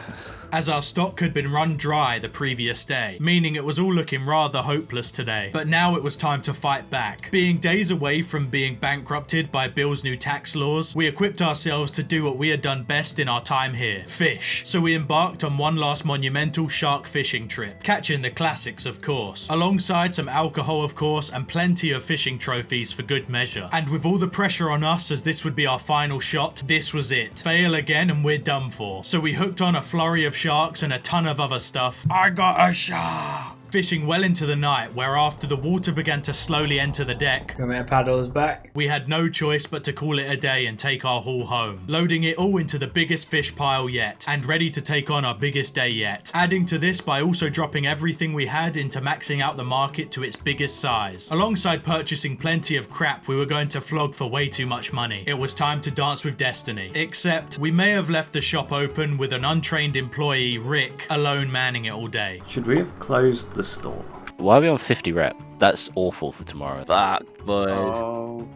as our stock had been run dry the previous day, meaning it was all looking rather hopeless today. But now it was time to fight back. Being days away from being bankrupted by Bill's new tax laws, we equipped ourselves to do what we had done best in our time here: fish. So we embarked on one last monumental shark fishing trip, catching the classics of course, alongside some alcohol of course and plenty of fishing trophies for good measure. And with all the pressure on us as this would be our final shot, this was it. Fail again and we're done for. So we hooked on a flurry of sharks and a ton of other stuff. I got a shark! Fishing well into the night, where after the water began to slowly enter the deck, Can we get paddles back? we had no choice but to call it a day and take our haul home, loading it all into the biggest fish pile yet, and ready to take on our biggest day yet. Adding to this by also dropping everything we had into maxing out the market to its biggest size. Alongside purchasing plenty of crap we were going to flog for way too much money. It was time to dance with destiny. Except, we may have left the shop open with an untrained employee, Rick, alone manning it all day. Should we have closed the store? Why are we on 50 rep? That's awful for tomorrow. Fuck, boys. Oh,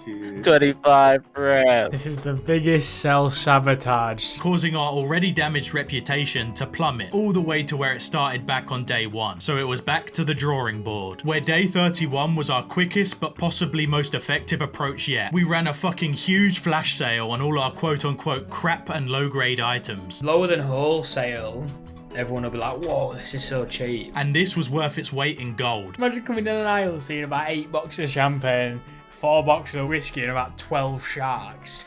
shoot. 25 rep. This is the biggest self-sabotage. Causing our already damaged reputation to plummet all the way to where it started back on day 1. So it was back to the drawing board, where day 31 was our quickest but possibly most effective approach yet. We ran a fucking huge flash sale on all our quote-unquote crap and low-grade items. Lower than wholesale, everyone will be like, whoa, this is so cheap. And this was worth its weight in gold. Imagine coming down an aisle seeing about 8 boxes of champagne, 4 boxes of whiskey and about 12 sharks.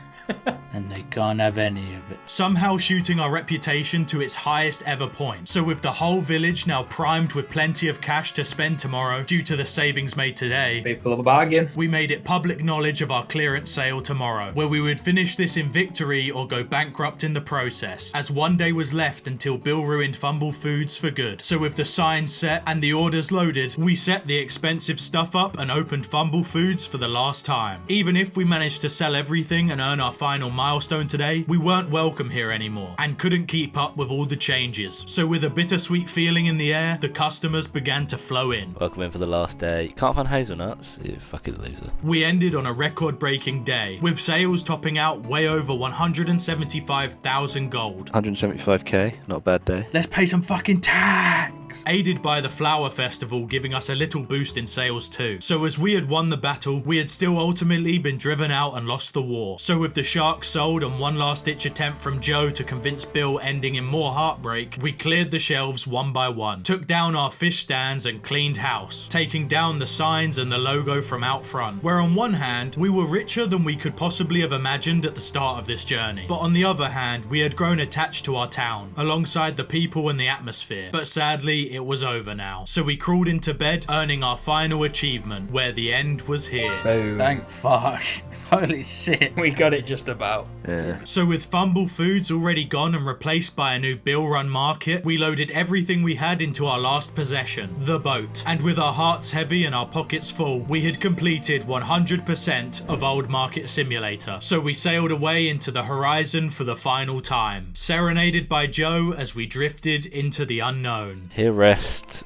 And they can't have any of it. Somehow shooting our reputation to its highest ever point. So with the whole village now primed with plenty of cash to spend tomorrow due to the savings made today, People of a bargain. we made it public knowledge of our clearance sale tomorrow, where we would finish this in victory or go bankrupt in the process, as one day was left until Bill ruined Fumble Foods for good. So with the signs set and the orders loaded, we set the expensive stuff up and opened Fumble Foods for the last time. Even if we managed to sell everything and earn our final milestone today, we weren't welcome here anymore and couldn't keep up with all the changes. So with a bittersweet feeling in the air, the customers began to flow in. Welcome in for the last day. Can't find hazelnuts? You fucking loser. We ended on a record-breaking day, with sales topping out way over 175,000 gold. 175k, not a bad day. Let's pay some fucking tax. Aided by the Flower Festival giving us a little boost in sales too. So as we had won the battle, we had still ultimately been driven out and lost the war. So with the sharks sold and one last ditch attempt from Joe to convince Bill ending in more heartbreak, we cleared the shelves one by one, took down our fish stands and cleaned house, taking down the signs and the logo from out front, where on one hand, we were richer than we could possibly have imagined at the start of this journey. But on the other hand, we had grown attached to our town, alongside the people and the atmosphere. But sadly, it was over now. So we crawled into bed, earning our final achievement, where the end was here. Thank fuck. Holy shit. We got it just about. Yeah. So with Fumble Foods already gone and replaced by a new Bill run market, we loaded everything we had into our last possession, the boat. And with our hearts heavy and our pockets full, we had completed 100% of Old Market Simulator. So we sailed away into the horizon for the final time, serenaded by Joe as we drifted into the unknown. Here rest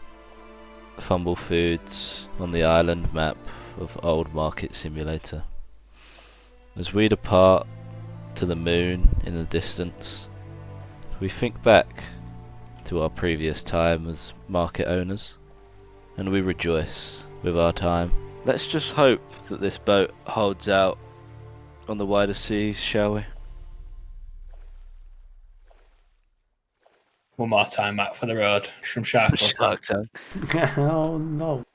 Fumble Foods on the island map of Old Market Simulator. As we depart to the moon in the distance, we think back to our previous time as market owners, and we rejoice with our time Let's just hope that this boat holds out on the wider seas, shall we? One more time, Matt, for the road. From Shark. Shark Tank. Oh no.